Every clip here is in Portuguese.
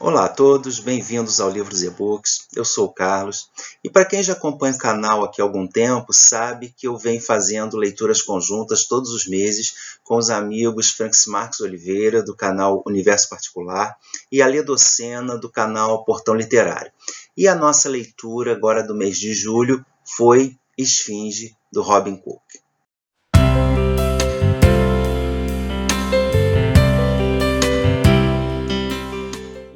Olá a todos, bem-vindos ao Livros e Books. Eu sou o Carlos e para quem já acompanha o canal aqui há algum tempo, sabe que eu venho fazendo leituras conjuntas todos os meses com os amigos Francis Marques Oliveira, do canal Universo Particular, e Alê Docena, do canal Portão Literário. E a nossa leitura agora do mês de julho foi Esfinge, do Robin Cook.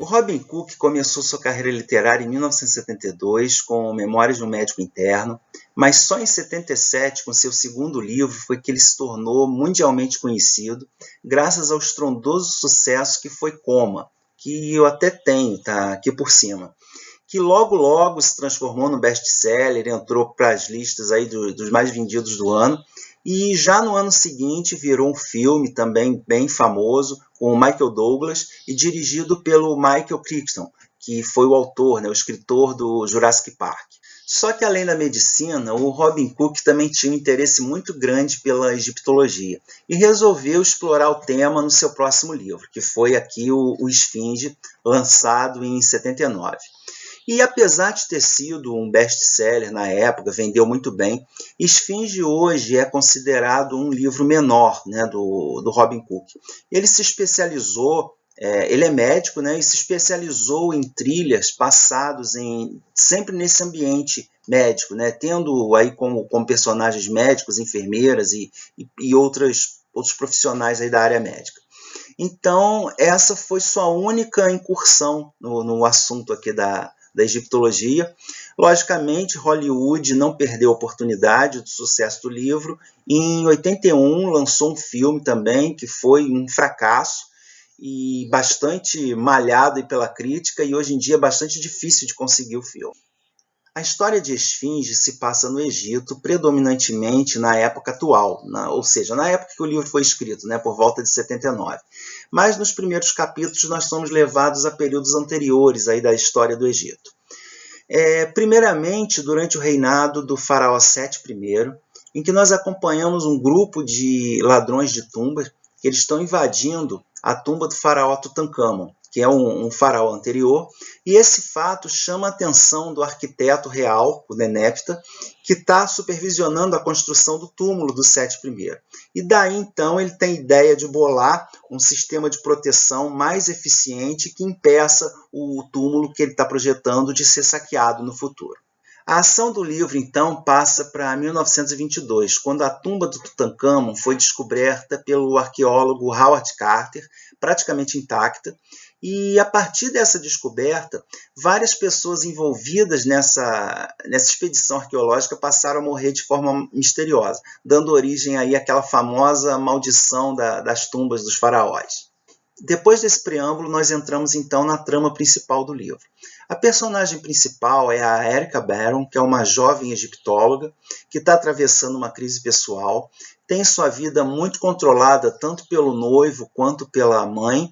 Robin Cook começou sua carreira literária em 1972 com Memórias de um Médico Interno, mas só em 77, com seu segundo livro, foi que ele se tornou mundialmente conhecido, graças ao estrondoso sucesso que foi Coma, que eu até tenho, tá aqui por cima, que logo se transformou no best-seller, entrou para as listas aí dos mais vendidos do ano, e já no ano seguinte virou um filme também bem famoso, com o Michael Douglas e dirigido pelo Michael Crichton, que foi o autor, o escritor do Jurassic Park. Só que além da medicina, o Robin Cook também tinha um interesse muito grande pela egiptologia e resolveu explorar o tema no seu próximo livro, que foi aqui o Esfinge, lançado em 79. E apesar de ter sido um best-seller na época, vendeu muito bem, Esfinge hoje é considerado um livro menor, do Robin Cook. Ele se especializou, ele é médico, e se especializou em thrillers passados sempre nesse ambiente médico, tendo aí como personagens médicos, enfermeiras e outros profissionais aí da área médica. Então, essa foi sua única incursão no assunto aqui da egiptologia. Logicamente, Hollywood não perdeu a oportunidade do sucesso do livro. Em 81, lançou um filme também, que foi um fracasso e bastante malhado pela crítica, e hoje em dia é bastante difícil de conseguir o filme. A história de Esfinge se passa no Egito, predominantemente na época atual, ou seja, na época que o livro foi escrito, por volta de 79. Mas nos primeiros capítulos nós somos levados a períodos anteriores aí da história do Egito. Primeiramente, durante o reinado do faraó Sete I, em que nós acompanhamos um grupo de ladrões de tumbas, que eles estão invadindo a tumba do faraó Tutancâmon, que é um faraó anterior, e esse fato chama a atenção do arquiteto real, o Nenepta, que está supervisionando a construção do túmulo do Sete I. E daí, então, ele tem a ideia de bolar um sistema de proteção mais eficiente que impeça o túmulo que ele está projetando de ser saqueado no futuro. A ação do livro, então, passa para 1922, quando a tumba do Tutancâmon foi descoberta pelo arqueólogo Howard Carter, praticamente intacta, e a partir dessa descoberta, várias pessoas envolvidas nessa expedição arqueológica passaram a morrer de forma misteriosa, dando origem aí àquela famosa maldição das tumbas dos faraós. Depois desse preâmbulo, nós entramos então na trama principal do livro. A personagem principal é a Erica Barron, que é uma jovem egiptóloga que está atravessando uma crise pessoal, tem sua vida muito controlada tanto pelo noivo quanto pela mãe,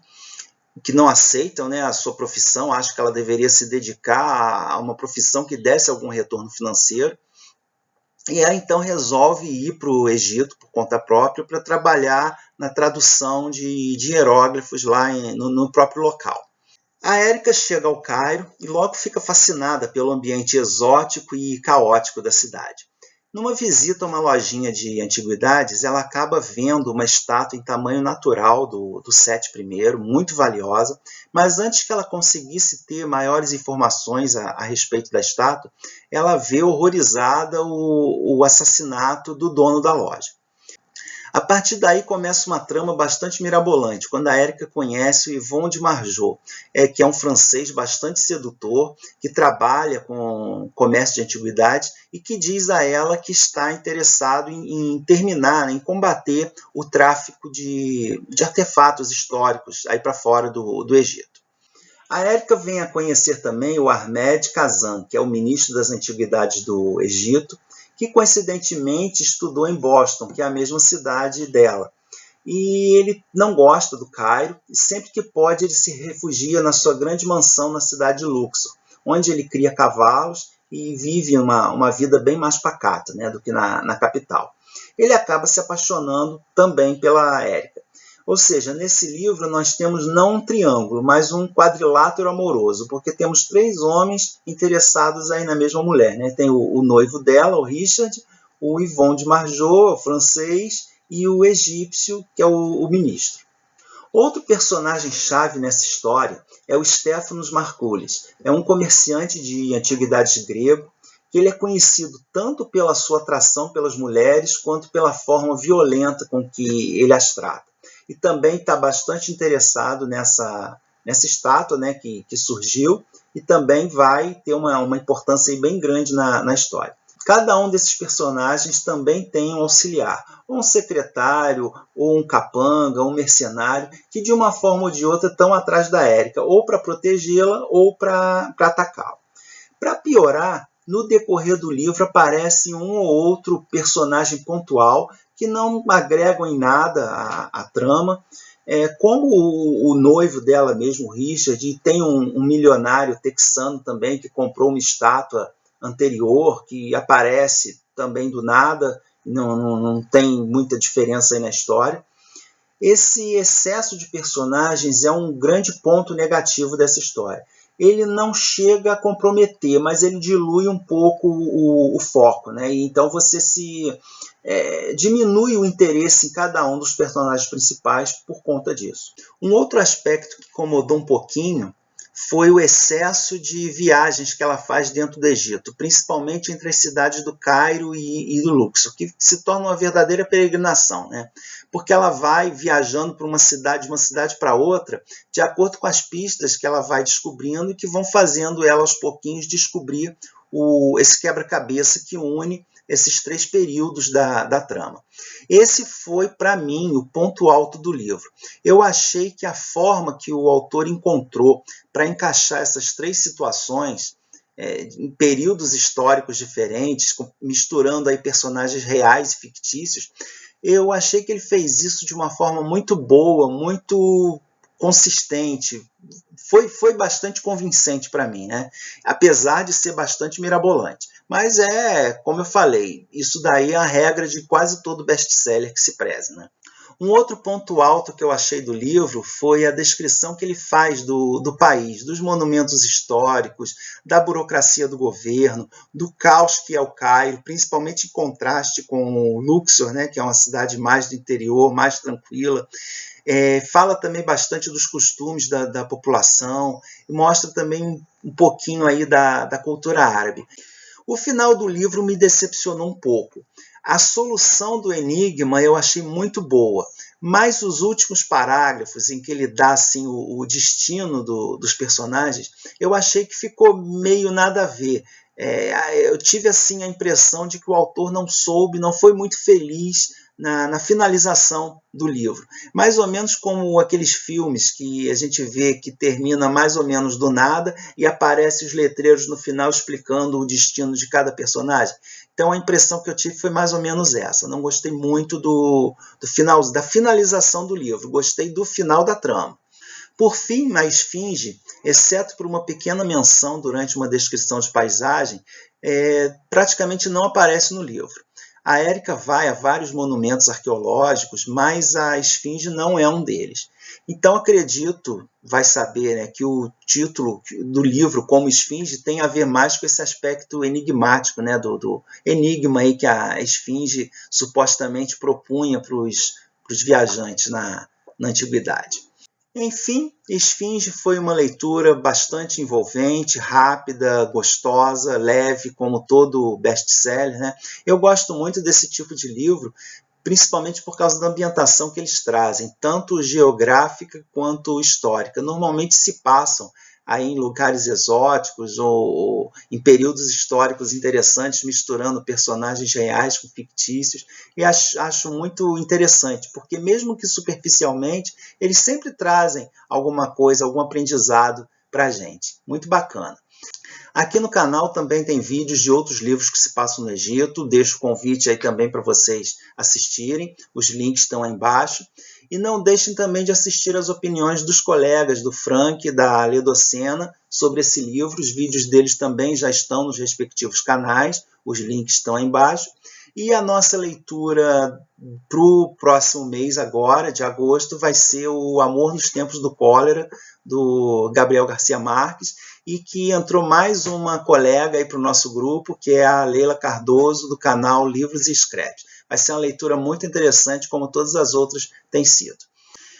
que não aceitam a sua profissão, acham que ela deveria se dedicar a uma profissão que desse algum retorno financeiro. E ela então resolve ir para o Egito por conta própria para trabalhar na tradução de hieróglifos lá no próprio local. A Érica chega ao Cairo e logo fica fascinada pelo ambiente exótico e caótico da cidade. Numa visita a uma lojinha de antiguidades, ela acaba vendo uma estátua em tamanho natural do Sete I, muito valiosa, mas antes que ela conseguisse ter maiores informações a respeito da estátua, ela vê horrorizada o assassinato do dono da loja. A partir daí começa uma trama bastante mirabolante, quando a Érica conhece o Yvon de Margeau, que é um francês bastante sedutor, que trabalha com comércio de antiguidades e que diz a ela que está interessado em terminar, em combater o tráfico de artefatos históricos aí para fora do Egito. A Érica vem a conhecer também o Ahmed Kazan, que é o ministro das antiguidades do Egito, que coincidentemente estudou em Boston, que é a mesma cidade dela. E ele não gosta do Cairo, e sempre que pode ele se refugia na sua grande mansão na cidade de Luxor, onde ele cria cavalos e vive uma vida bem mais pacata do que na capital. Ele acaba se apaixonando também pela Érica. Ou seja, nesse livro nós temos não um triângulo, mas um quadrilátero amoroso, porque temos 3 homens interessados aí na mesma mulher, né? Tem o noivo dela, o Richard, o Yvon de Margeau, o francês, e o egípcio, que é o ministro. Outro personagem-chave nessa história é o Stéphanos Markoulis. É um comerciante de antiguidades grego, que ele é conhecido tanto pela sua atração pelas mulheres, quanto pela forma violenta com que ele as trata. E também está bastante interessado nessa estátua, né, que surgiu, e também vai ter uma importância bem grande na história. Cada um desses personagens também tem um auxiliar, ou um secretário, ou um capanga, ou um mercenário, que de uma forma ou de outra estão atrás da Érica, ou para protegê-la, ou para atacá-la. Para piorar, no decorrer do livro aparece um ou outro personagem pontual que não agregam em nada a trama, como o noivo dela mesmo, o Richard, e tem um milionário texano também que comprou uma estátua anterior, que aparece também do nada, não tem muita diferença aí na história. Esse excesso de personagens é um grande ponto negativo dessa história. Ele não chega a comprometer, mas ele dilui um pouco o foco, né? E então você diminui o interesse em cada um dos personagens principais por conta disso. Um outro aspecto que incomodou um pouquinho foi o excesso de viagens que ela faz dentro do Egito, principalmente entre as cidades do Cairo e do Luxor, que se torna uma verdadeira peregrinação, né? Porque ela vai viajando para uma cidade para outra, de acordo com as pistas que ela vai descobrindo e que vão fazendo ela aos pouquinhos descobrir esse quebra-cabeça que une esses 3 períodos da trama. Esse foi, para mim, o ponto alto do livro. Eu achei que a forma que o autor encontrou para encaixar essas 3 situações em períodos históricos diferentes, misturando aí personagens reais e fictícios, eu achei que ele fez isso de uma forma muito boa, muito consistente. Foi bastante convincente para mim, né? Apesar de ser bastante mirabolante. Mas como eu falei, isso daí é a regra de quase todo best-seller que se preze, né? Um outro ponto alto que eu achei do livro foi a descrição que ele faz do país, dos monumentos históricos, da burocracia do governo, do caos que é o Cairo, principalmente em contraste com Luxor, né, que é uma cidade mais do interior, mais tranquila. Fala também bastante dos costumes da população e mostra também um pouquinho aí da cultura árabe. O final do livro me decepcionou um pouco. A solução do enigma eu achei muito boa, mas os últimos parágrafos em que ele dá assim, o destino dos personagens, eu achei que ficou meio nada a ver. Eu tive assim a impressão de que o autor não foi muito feliz na finalização do livro. Mais ou menos como aqueles filmes que a gente vê que termina mais ou menos do nada e aparecem os letreiros no final explicando o destino de cada personagem. Então a impressão que eu tive foi mais ou menos essa. Não gostei muito do final, da finalização do livro. Gostei do final da trama. Por fim, a esfinge, exceto por uma pequena menção durante uma descrição de paisagem, praticamente não aparece no livro. A Érica vai a vários monumentos arqueológicos, mas a esfinge não é um deles. Então acredito, vai saber, né, que o título do livro, como esfinge, tem a ver mais com esse aspecto enigmático, né, do enigma aí que a esfinge supostamente propunha para os viajantes na antiguidade. Enfim, Esfinge foi uma leitura bastante envolvente, rápida, gostosa, leve, como todo best-seller, né? Eu gosto muito desse tipo de livro, principalmente por causa da ambientação que eles trazem, tanto geográfica quanto histórica. Normalmente se passam aí em lugares exóticos ou em períodos históricos interessantes, misturando personagens reais com fictícios, e acho muito interessante, porque mesmo que superficialmente, eles sempre trazem alguma coisa, algum aprendizado para a gente. Muito bacana. Aqui no canal também tem vídeos de outros livros que se passam no Egito, deixo o convite aí também para vocês assistirem, os links estão aí embaixo. E não deixem também de assistir as opiniões dos colegas do Frank e da Ledocena sobre esse livro. Os vídeos deles também já estão nos respectivos canais, os links estão aí embaixo. E a nossa leitura para o próximo mês agora, de agosto, vai ser o Amor nos Tempos do Cólera, do Gabriel Garcia Marques, e que entrou mais uma colega aí para o nosso grupo, que é a Leila Cardoso, do canal Livros e Scraps. Vai ser uma leitura muito interessante, como todas as outras têm sido.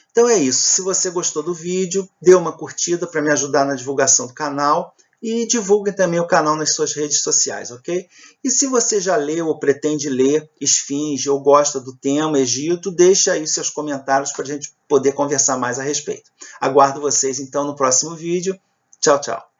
Então é isso. Se você gostou do vídeo, dê uma curtida para me ajudar na divulgação do canal e divulgue também o canal nas suas redes sociais, ok? E se você já leu ou pretende ler Esfinge ou gosta do tema Egito, deixa aí seus comentários para a gente poder conversar mais a respeito. Aguardo vocês então no próximo vídeo. Tchau, tchau.